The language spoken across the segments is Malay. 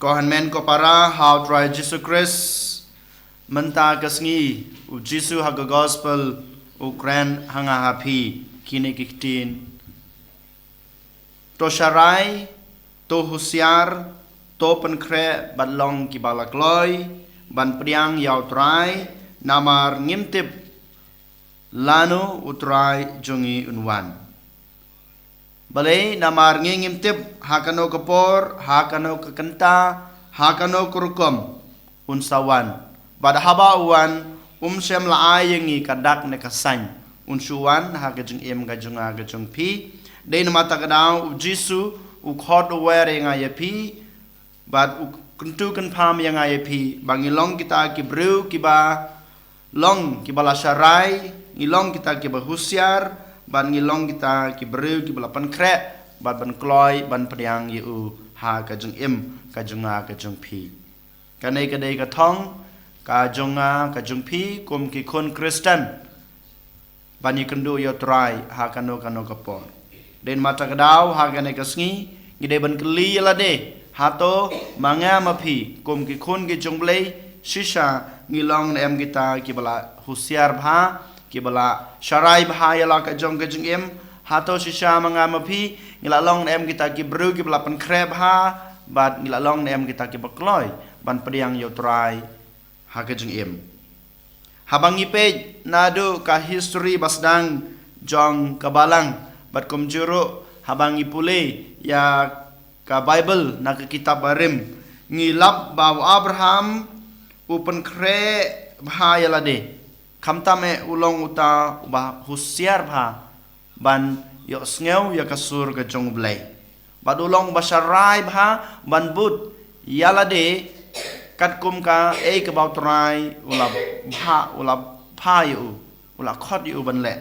Kohan men ko para how try Jesus Christ menta kasngi u Jesus haga gospel Ukraine hanga happy kini kiktin to sharai to husiar to penkre badlong ki balakloi ban priang yaw try namar ngimtip lanu utrai jungi unwan balai namar ngimtip hakano kapor hakano kekenta hakano kurukom unsawan bad haba uwan sem laai yengi kadak ne kasany unsuwan hakajung em gajunga gajung pi dein mata kadau jisu u khot wer nga yapi bad u kuntu kan pham yang yapi bangilong kita ki bru ki ba long ki bala sharai ngilong kita ki ba husiar ban ngilong kita ki bru ki bala pan kre bad ban kloi ban priang yu ha kajung em kajunga kajung pi kanai kadai ka thong ka jonga ka jungpi kum ki kon Kristen bani kendu yo try ha kano kapor den mata kadau ha gane kasngi ngide ban kli la de hato manga mapi kum ki kon ki jonglei shisha ngilong em kita ki bala husiar bha ki bala sharai bha yala ka jong em hato shisha manga mapi ngilalong em kita ki bru ki bala pan kreb ha bat ngilalong em kita ki bakloi ban pediang yo try hakajung em habang ipej nado ka history basdang jong kabalang bat kumjuro habang ipule ya ka Bible na ka kitab barim ngilap baw Abraham upen kre bahaya lade kamtame ulong uta ba husiar bha ban yo sngew ya kasur ka jong blai bad ulong basharai bha ban but yalade kat kum ka ke bau trai ula pha yu ula khot yu ban le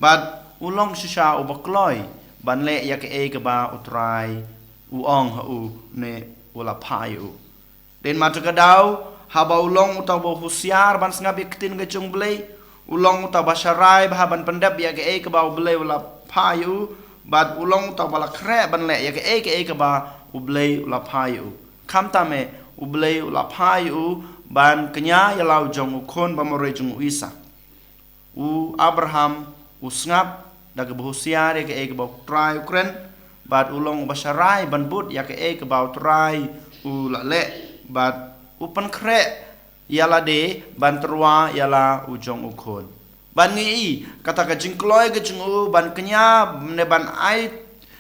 bat ulong shisha u bakloi ban le ya ke ba utrai u ong ha u ne ula pha yu den matu kadau ha ba ulong uta bo husiar ban sngabi ktin ga chung blei ulong uta basharai ba ban pendap ya ke bau blei ula pha yu bat ulong uta bala kre ban le ya ke ba u blei ula pha yu kamtame ublei ulapai u ban kenya yalau jong ukon bamore jong Isak u Abraham u snap dag behusiar ke ba trai Ukraine bad ulong basharai ban but ya ke ba trai u le bad upan kre yala de ban terwa yala u jong ukon ban ngi kata ka jingkloi ke jong u ban kenya ne ban ai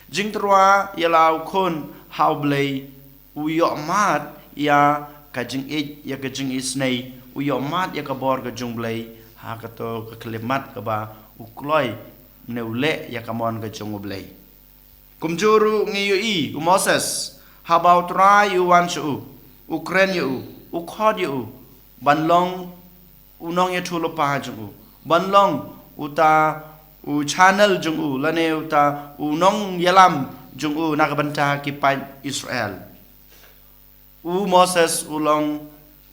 jing terwa yala ukon how blei u yo mat ya kajing ya kajing isnei uyo mat ya kabor ka jungblei ha kato ka klemat ka ba ukloi neule ya kamon ka jungblei kumjuru ngiyo u Moses habau try you wan shu Ukraine yu ukhod yu banlong unong ya thulo pa jungu banlong uta u channel jungu lane uta unong yalam jungu nakabanta ki pa Israel u Moses ulong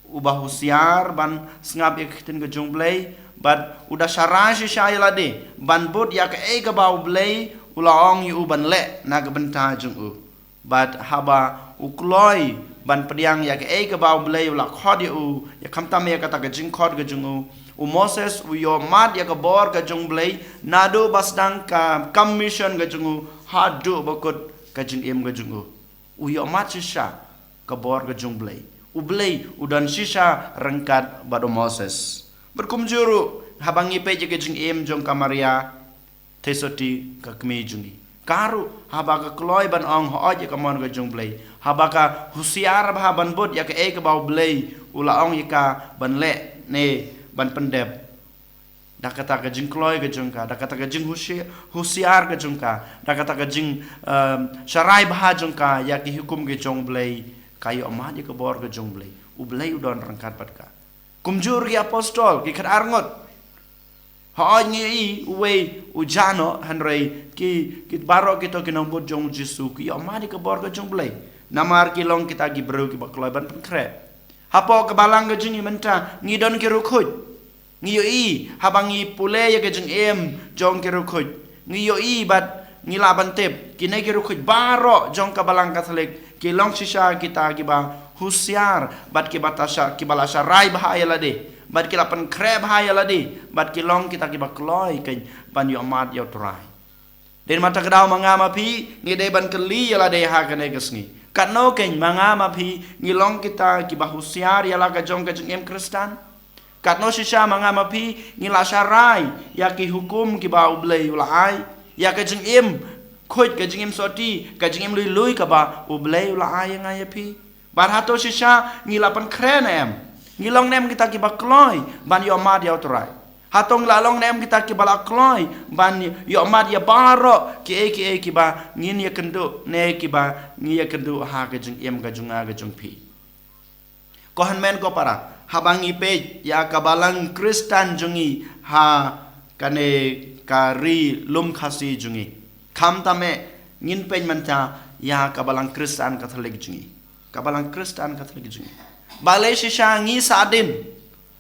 ubah husiar ban ngap iktin ke jungblei bad udah syarashi syayalade ban bud ya ke bau blei ulaong yu ban le na ke benta jungu bad haba ukloi ban pediang ya ke bau blei ula khod yu ya kamtam ya kata ke jingkhod ke jungu u Moses u yo mat ya ke bor ke jungblei nado basdang ka commission ke jungu hadu bakut ke jingim ke jungu u yo mat shisha kabor ke jungblei ublei udan sisa rengkat bado Moses berkumjuru habangi peje ke jing em jong kamaria tesoti ka kmi jungi karu habaka kloi ban ong ho aje kamon ke jungblei habaka husiar bah ban bot ya ke bau blei ula ong yika ban le ne ban pendep dakata ke jing kloi ke jungka dakata ke jing husiar ke jungka dakata ke jing sharai bah jungka ya ki hukum ke jungblei kayo amah je ke bor ke jungblei ublei udon rangkat patka kumjur ki apostol ki khat arngot ha ngi uwe ujano hanrei ki baro kita ki nombor jong Jesu ki amah je ke bor ke jungblei namar ki long kita gi bro ki bakloi ban penkre hapo ke balang ke jingi menta ngidon ki rukhut ngi habangi pule ya ke jing em jong ki rukhut ngi bat ngila bantep kinai ki rukhut baro jong ka balang Katolik kilong sisa kita kiba husiar bat kiba tasha kiba lasha rai bahaya lade bat kila pan kre bahaya lade bat kilong kita kiba kloy ken ban yo mat yo trai den mata kedau mangama pi ngi de ban keli yala de ha kane kesngi katno ken mangama pi ngilong kita kiba husiar yala ka jong em Kristan katno sisa mangama pi ngila sarai ya ki hukum kiba ublei ulai ya ka jeng em khoi ka jeng em soti ka jeng em lui lui ka ba ublei ulai nga ya pi bar hato sisa ngila pan kren em ngilong nem kita kiba kloy ban yo mat yo trai hatong lalong nem kita kibala kloy ban yo mat ya baro ki kiba ngin ya kendu ne kiba ngi ya kendu ha ka jeng em ka junga ka jung pi ko han men ko para habangi pe ya kabalang Kristan jungi ha kane kari lum khasi jungi kham tame ngin pen manta ya kabalang Kristan Katolik jungi kabalang Kristan Katolik jungi balai sisa ngi sadin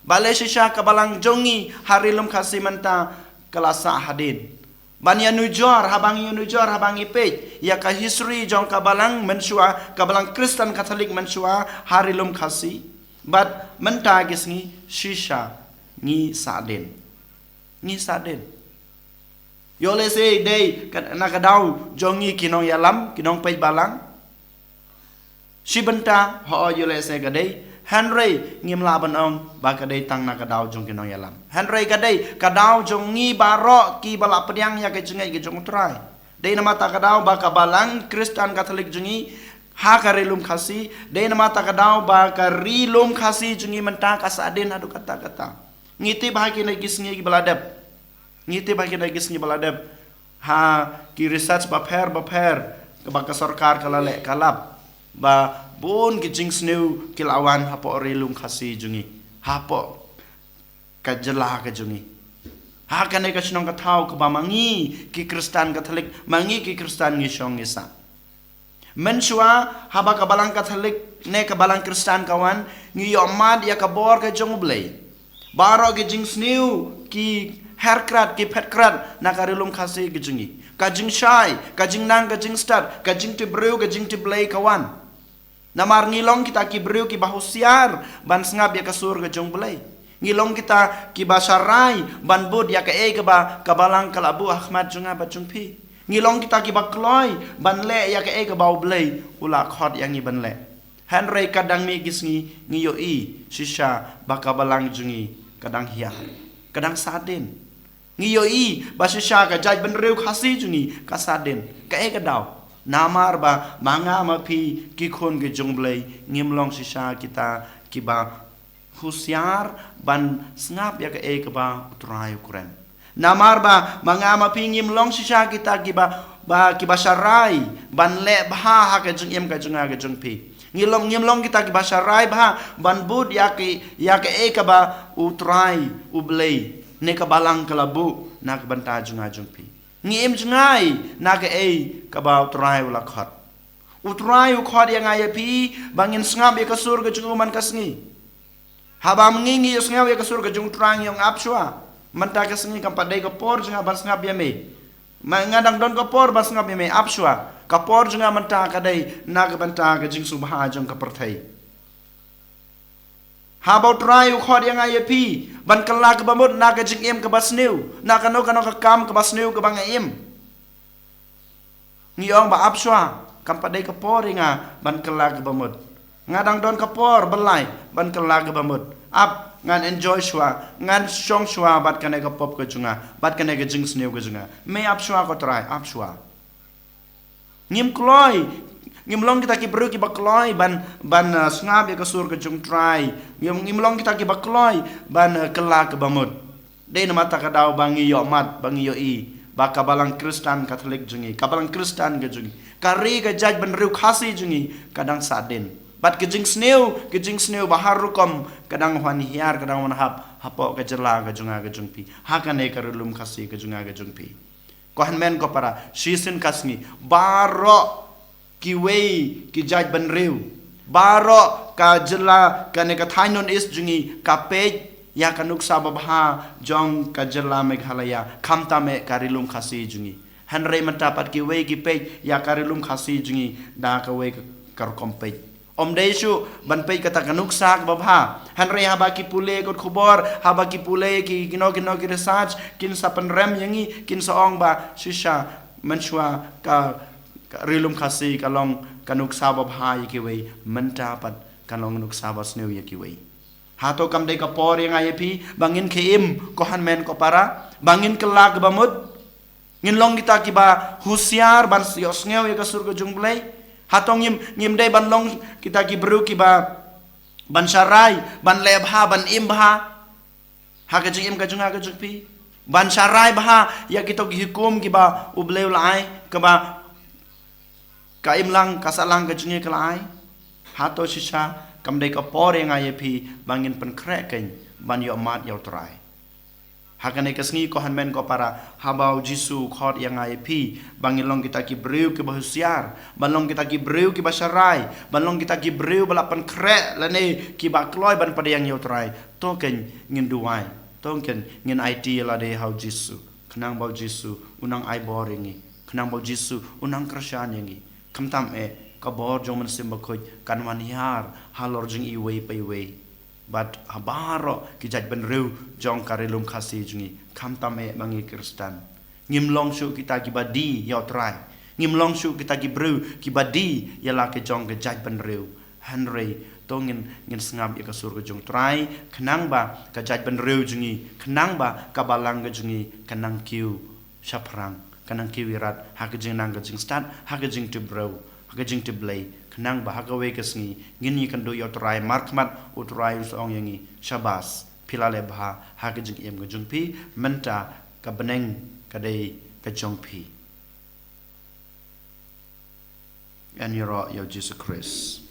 balai sisa kabalang jongi hari lum khasi manta kelasa hadin banya nujor habangi pe ya ka history jong kabalang mensua kabalang Kristen Katolik mensua hari lum khasi but menta gisngi sisa ngi sadin yole se dei nakadau jongi kinong yalam kinong pe balang si benta ho yole se gadei Henry ngim la banong ba kadai tang na kadau jong kinong yalam Henry kadai kadau jong ngi baro ki bala pediang ya ke jengai ke jong trai dei nama ta kadau ba kabalang Kristen Katolik jongi ha karilum khasi dei nama ta kadau ba karilum khasi jongi menta kasadin adu kata ngiti bahagi na gisngi baladap ngiti bahagi na gisngi baladap ha ki research ba pher ke ba ka sarkar kalale kalap ba bon ki jing sneu kilawan hapo rilum khasi jungi hapo kajela ka jungi ha kane ka snong ka thau ka ba mangi ki Kristen Katolik mangi ki Kristen ngi song isa mensua haba ka balang Katolik ne ka balang Kristen kawan ngi yomad ya ka bor ka jong blei baro ki jing sneu ki herkrat ki petkrat na ka rilum khasi ki jungi ka jing shai ka jing nang ka jing start ka jing ti breu ka jing ti blei kawan namar ngilong kita ki breu ki bahusiar ban sngap ya kasur ke jong belai ngilong kita ki basarai ban bud ya ke ba kabalang kalabu Ahmad junga ba jungpi ngilong kita ki bakloy ban le ya ke ba belai ula khot yang ngi ban le Henry kadang mi gisngi ngiyo i sisa ba kabalang jungi kadang hia kadang sadin ngiyo i ba sisa ka jaj ban reu khasi jungi ka sadin ka dau namar ba manga mapi ki khon ke jongblei ngimlong sisa kita kiba husiar ban snap ya ke ba utrai Ukraine namar ba manga mapi ngimlong sisa kita kiba sarai ban le bha ha ke jung em ka junga ke jungpi ngimlong kita kiba sarai bha ban bud ya ke ba utrai ublei ne ka balang kalabu na ka banta junga jungpi ngiem jungai naga ka ba utrai ula khot utrai u khot yang ai pi bangin sngap ya kasur ke junguman kasngi haba mengingi ya sngap ya kasur ke jung trang yang apswa menta kasngi kam padai ka por junga ban sngap ya me ngadang don ka por ban sngap ya me apswa ka por junga menta kadai naga banta ke jing subha jung ka perthai haba utrai u khot yang ai pi ban kala ke bamut na ke jing em ke basneu na kano ka kam ke basneu ke bang em ngiong ba apswa kam padai ke poringa ban kala ke bamut ngadang don ke por belai ban kala ke bamut ap ngan enjoy shwa ngan shong shwa bat kane ke pop ke junga bat kane ke jing sneu ke junga me apswa ko trai apswa ngim kloi ngimlong kita ki bru ki bakloi ban snap ya kasur ke jung trai ngimlong kita ki bakloi ban kela ke bamut de nama ta kadau bangi yo mat bangi yo i ba kabalang Kristen Katolik jungi kabalang Kristen ke jungi kari ke jaj ban riu khasi jungi kadang sadin bat ke jing sneu bahar rukom kadang wan hiar kadang wan hapo ke jela ke junga ke jungpi hakane karulum khasi ke junga ke jungpi ko han men ko para sisin kasni baro ki wei ki jaj ban riu baro ka jela ka ne ka thainon is jungi ka pe ya ka nuksa babha jong ka jela Meghalaya khamta me karilum khasi jungi hanre matapat ki wei ki pe ya karilum khasi jungi da ka wei kar kompet om desu ban pe kata kanuk sak babha hanre haba ki pule kot khubor haba ki pule ki kino ki research kin sapan rem yangi kin saong ba shisha manchwa ka rilum khasi kalong kanuk sa babha ki we menta pat kalong nuk sa bas new ki we hato kam de ka por yang ayepi bangin keim ko han men ko para bangin kelak bamut ngin long kita ki ba husiar ban yos ngeu ya ka surga jungblai hatong ngim dai ban long kita ki bru ki ba ban sarai ban lebha ban imbha ha ka jing im ka junga ka jukpi ban sarai bha ya kita ki hukum ki ba ubleu lai ka ba ka imlang ka salang ka jungi ka lai hato sisa kam dai ka por yang ayepi bangin pen krek ken ban yo mat yo trai hakane kasngi ko hanmen ko para habau jisu khot yang ayepi bangin long kita ki breu ki bahusiar balong kita ki breu ki basarai balong kita ki breu balapan krek lane ki ba kloi ban pada yang yo trai to ken ngin duai to ken ngin IT la de hau jisu kenang bau jisu unang ai boringi kenang bau jisu unang krashan yangi kamtam ka bor joman simba khoj kanwan yar halor jing i we pe we but habaro ki jaj ben reu jong karilum khasi jungi kamtam mangi kristan ngim long shu kita ki badi yo trai ngim long shu kita ki bru ki badi ya la ke jong ke jaj ben reu henry tongin ngin sngam ya ka sur ke jong trai khnang ba ka jaj ben reu jungi khnang ba ka balang ke jungi kanang kiu shaprang kanang kiu wirat ha ke jing nang ke jing start ha ke jing to bro ha ke jing to blay kenang bah gawe kesngi ngini kan do yo trai markmat utrai usong yangi shabas pilale bah ha ke jing em gajung pi menta ka beneng ka dei ka jong pi and yo Jesus Christ